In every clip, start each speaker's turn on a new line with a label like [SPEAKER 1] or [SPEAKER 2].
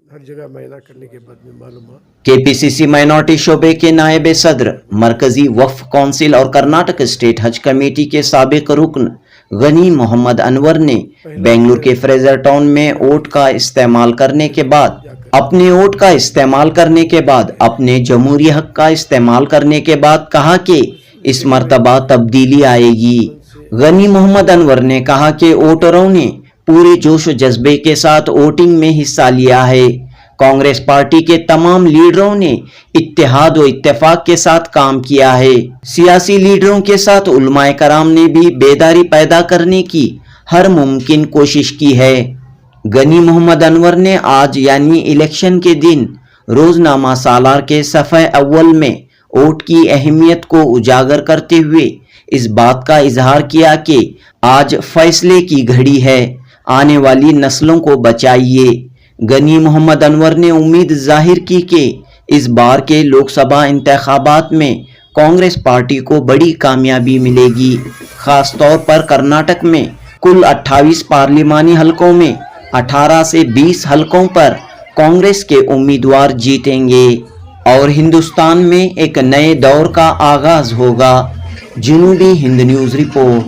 [SPEAKER 1] हर जगह मुआयना करने के बाद में मालूम हुआ।
[SPEAKER 2] केपीसीसी माइनॉरिटी शोबे के नायब सदर, मरकजी वक्फ काउंसिल और कर्नाटक स्टेट हज कमेटी के साबिक रुकन गनी मोहम्मद अनवर ने बेंगलुरु के फ्रेजर टाउन में वोट का इस्तेमाल करने के बाद अपने जमहूरी हक का इस्तेमाल करने के बाद कहा कि इस मर्तबा तब्दीली आएगी। गनी मोहम्मद अनवर ने कहा कि वोटरों ने पूरे जोश व जज्बे के साथ वोटिंग में हिस्सा लिया है। कांग्रेस पार्टी के तमाम लीडरों ने इत्तेहाद व इत्तेफाक के साथ काम किया है। सियासी लीडरों के साथ उलमाए कराम ने भी बेदारी पैदा करने की हर मुमकिन कोशिश की है। गनी मोहम्मद अनवर ने आज यानी इलेक्शन के दिन रोजनामा सालार के सफ़े अव्वल में वोट की अहमियत को उजागर करते हुए इस बात का इजहार किया कि आज फैसले की घड़ी है, आने वाली नस्लों को बचाइए। गनी मोहम्मद अनवर ने उम्मीद जाहिर की कि इस बार के लोकसभा इंतखाबात में कांग्रेस पार्टी को बड़ी कामयाबी मिलेगी। खास तौर पर कर्नाटक में कुल 28 पार्लिमानी हलकों में 18 से 20 हलकों पर कांग्रेस के उम्मीदवार जीतेंगे और हिंदुस्तान में एक नए दौर का आगाज होगा। जनूबी हिंद न्यूज़ रिपोर्ट।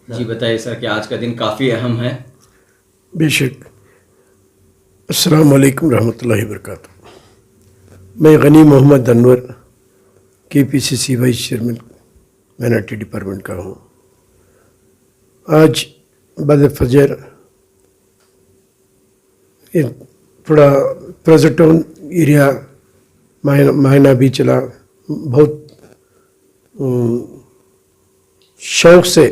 [SPEAKER 3] जी बताइए सर कि आज का दिन काफ़ी अहम है।
[SPEAKER 1] बेशक। अस्सलाम वालेकुम रहमतुल्लाहि व बरकातुहू। मैं Ghani Mohammad Anwar KPCC vice chairman minority department का हूँ। आज बाद फजर थोड़ा फ्रेजर टाउन एरिया मायना भी चला। बहुत शौक़ से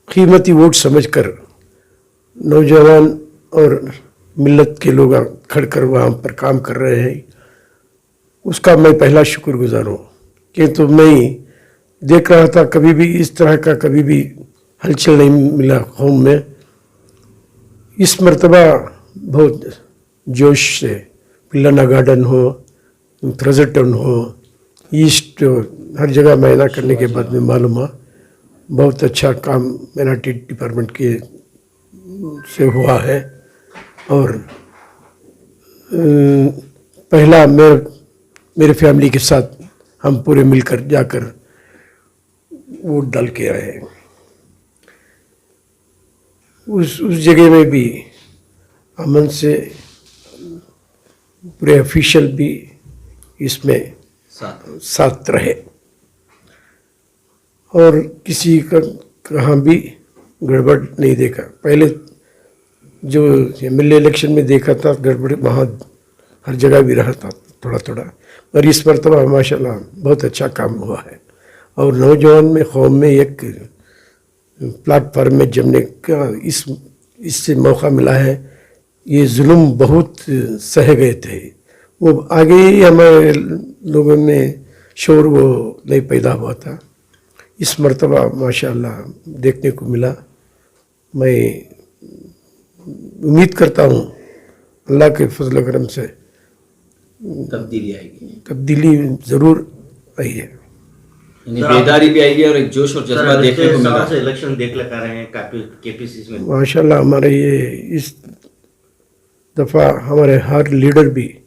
[SPEAKER 1] कीमती वोट समझकर नौजवान और मिल्लत के लोग खड़कर वहाँ पर काम कर रहे हैं, उसका मैं पहला शुक्रगुजार हूँ। कि तो मैं देख रहा था कभी भी इस तरह का कभी भी हलचल नहीं मिला कौम में। इस मर्तबा बहुत जोश से पिल्लाना गार्डन हो, फ्रेजर टाउन हो, ईस्ट हर जगह मुआयना करने के बाद में मालूम हुआ बहुत अच्छा काम माइनॉरिटी डिपार्टमेंट के से हुआ है। और पहला मेरे फैमिली के साथ हम पूरे मिलकर जाकर वोट डाल के आए। उस जगह में भी अमन से पूरे ऑफिशियल भी इसमें साथ रहे और किसी का कहाँ भी गड़बड़ नहीं देखा। पहले जो एमएलए इलेक्शन में देखा था गड़बड़ वहाँ हर जगह भी रहा था थोड़ा थोड़ा, पर इस मरतबा माशाल्लाह बहुत अच्छा काम हुआ है। और नौजवान में कौम में एक प्लेटफार्म में जमने का इससे मौका मिला है। ये जुल्म बहुत सह गए थे, वो आगे ही हमारे लोगों में शोर वो नहीं पैदा हुआ था। इस मर्तबा माशाअल्लाह देखने को मिला। मैं उम्मीद करता हूँ अल्लाह के फजल करम से तब्दीली ज़रूर आई है।
[SPEAKER 3] बेदारी भी आई है और एक जोश और जज्बा देखने को मिला।
[SPEAKER 4] इलेक्शन देख लगा रहे हैं केपीसीसी में
[SPEAKER 1] माशाल्लाह। हमारे ये इस दफ़ा हमारे हर लीडर भी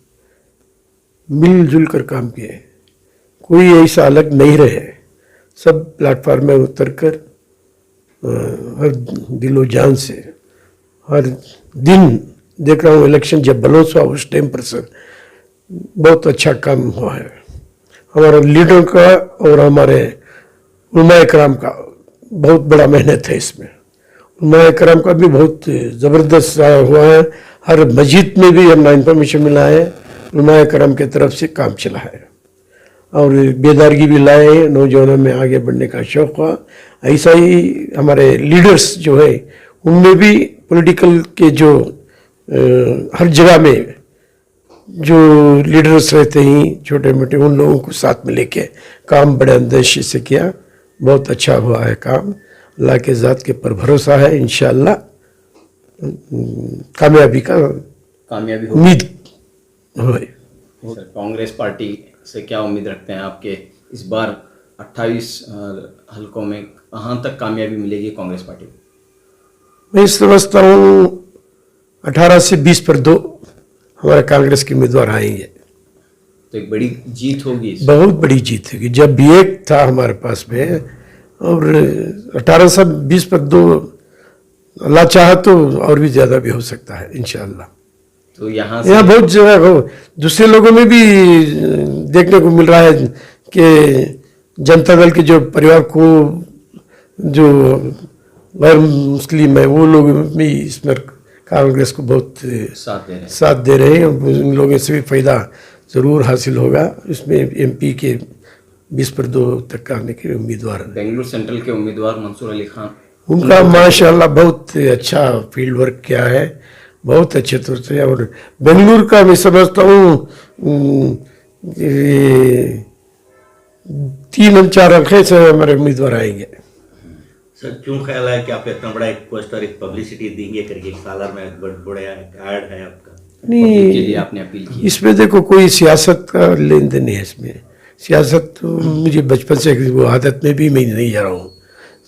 [SPEAKER 1] मिलजुल कर काम किए, कोई ऐसा अलग नहीं रहे। सब प्लेटफार्म में उतर कर हर दिलो जान से हर दिन देख रहा हूँ। इलेक्शन जब बलोच हुआ उस टाइम पर से बहुत अच्छा काम हुआ है हमारे लीडर का और हमारे उलमाए कराम का। बहुत बड़ा मेहनत है इसमें। उलमाए कराम का भी बहुत ज़बरदस्त हुआ है। हर मस्जिद में भी हमें इंफॉर्मेशन मिला है, उलमाए कराम की तरफ से काम चला है और बेदारगी भी लाए, नौजवानों में आगे बढ़ने का शौक़ हुआ। ऐसा ही हमारे लीडर्स जो है उनमें भी पॉलिटिकल के जो हर जगह में जो लीडर्स रहते हैं छोटे मोटे, उन लोगों को साथ में लेके काम बड़े अंदेशे से किया। बहुत अच्छा हुआ है काम। अल्लाह के ज़ात के पर भरोसा है, इंशाअल्लाह कामयाबी उम्मीद है।
[SPEAKER 3] कांग्रेस पार्टी से क्या उम्मीद रखते हैं आपके इस बार 28 हलकों में कहाँ तक कामयाबी मिलेगी कांग्रेस पार्टी को?
[SPEAKER 1] मैं समझता हूँ 18 से 20 पर 2 हमारे कांग्रेस के उम्मीदवार आएंगे।
[SPEAKER 3] तो एक बड़ी जीत होगी इस
[SPEAKER 1] बहुत बड़ी जीत होगी। जब भी एक था हमारे पास में, और 18 से 20 पर 2, अल्लाह चाहे तो और भी ज़्यादा भी हो सकता है इंशाअल्लाह।
[SPEAKER 3] तो यहाँ
[SPEAKER 1] यहाँ
[SPEAKER 3] से
[SPEAKER 1] बहुत जगह हो, दूसरे लोगों में भी देखने को मिल रहा है कि जनता दल के जो परिवार को जो गैर मुस्लिम है वो लोग भी इसमें कांग्रेस को बहुत
[SPEAKER 3] साथ दे रहे हैं।
[SPEAKER 1] साथ दे रहे हैं। उन लोगों से भी फायदा ज़रूर हासिल होगा। इसमें एमपी के 20 पर 2 तक आने के उम्मीदवार हैं।
[SPEAKER 3] बेंगलुरु सेंट्रल के उम्मीदवार मंसूर अली खान,
[SPEAKER 1] उनका माशाल्लाह बहुत अच्छा फील्ड वर्क किया है, बहुत अच्छे तौर से। और बेंगलुरु का मैं समझता हूँ 3-4 अंक से हमारे उम्मीदवार आएंगे।
[SPEAKER 4] सर क्यों ख्याल है कि आप इतना बड़ा एक पोस्ट और एक पब्लिसिटी देंगे करके, सालर में बड़ा ऐड है आपका?
[SPEAKER 3] पब्लिक के लिए आपने अपील की?
[SPEAKER 1] इसमें देखो कोई सियासत का लेन देन नहीं है। इसमें सियासत तो मुझे बचपन से वो आदत में भी मैं नहीं जा रहा हूँ।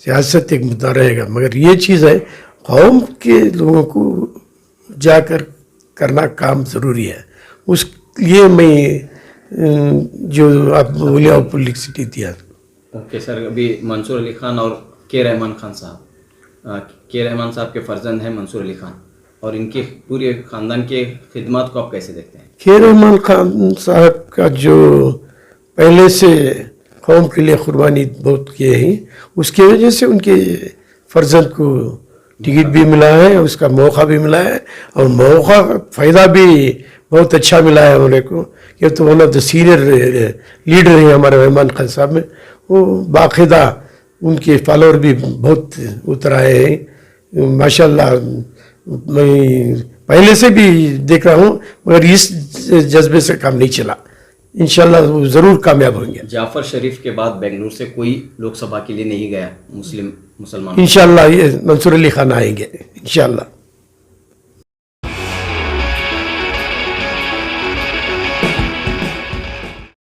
[SPEAKER 1] सियासत एक मुद्दा रहेगा, मगर ये चीज़ है कौम के लोगों को जाकर करना काम ज़रूरी है। उस लिए मैं जो आप बोले और पब्लिसिटी दिया।
[SPEAKER 3] ओके सर, अभी मंसूर अली खान और के रहमान खान साहब, के रहमान साहब के फर्जंद हैं मंसूर अली खान, और इनके पूरे ख़ानदान के खिदमत को आप कैसे देखते हैं?
[SPEAKER 1] के रहमान खान साहब का जो पहले से कौम के लिए कुर्बानी बहुत किए हैं, उसकी वजह से उनके फर्जंद को टिकट भी मिला है, उसका मौका भी मिला है, और मौका फ़ायदा भी बहुत अच्छा मिला है हमारे को। ये तो one of the senior leader हैं हमारे रहमान खान साहब में। वो बाकायदा उनके फॉलोअर भी बहुत उतर आए हैं माशाल्लाह। मैं पहले से भी देख रहा हूँ, मगर इस जज्बे से काम नहीं चला। इंशाल्लाह वो ज़रूर कामयाब होंगे।
[SPEAKER 3] जाफ़र शरीफ के बाद बेंगलुरु से कोई लोकसभा के लिए नहीं गया मुसलमान?
[SPEAKER 1] इंशाल्लाह ये मंसूर अली खान आएंगे इंशाल्लाह।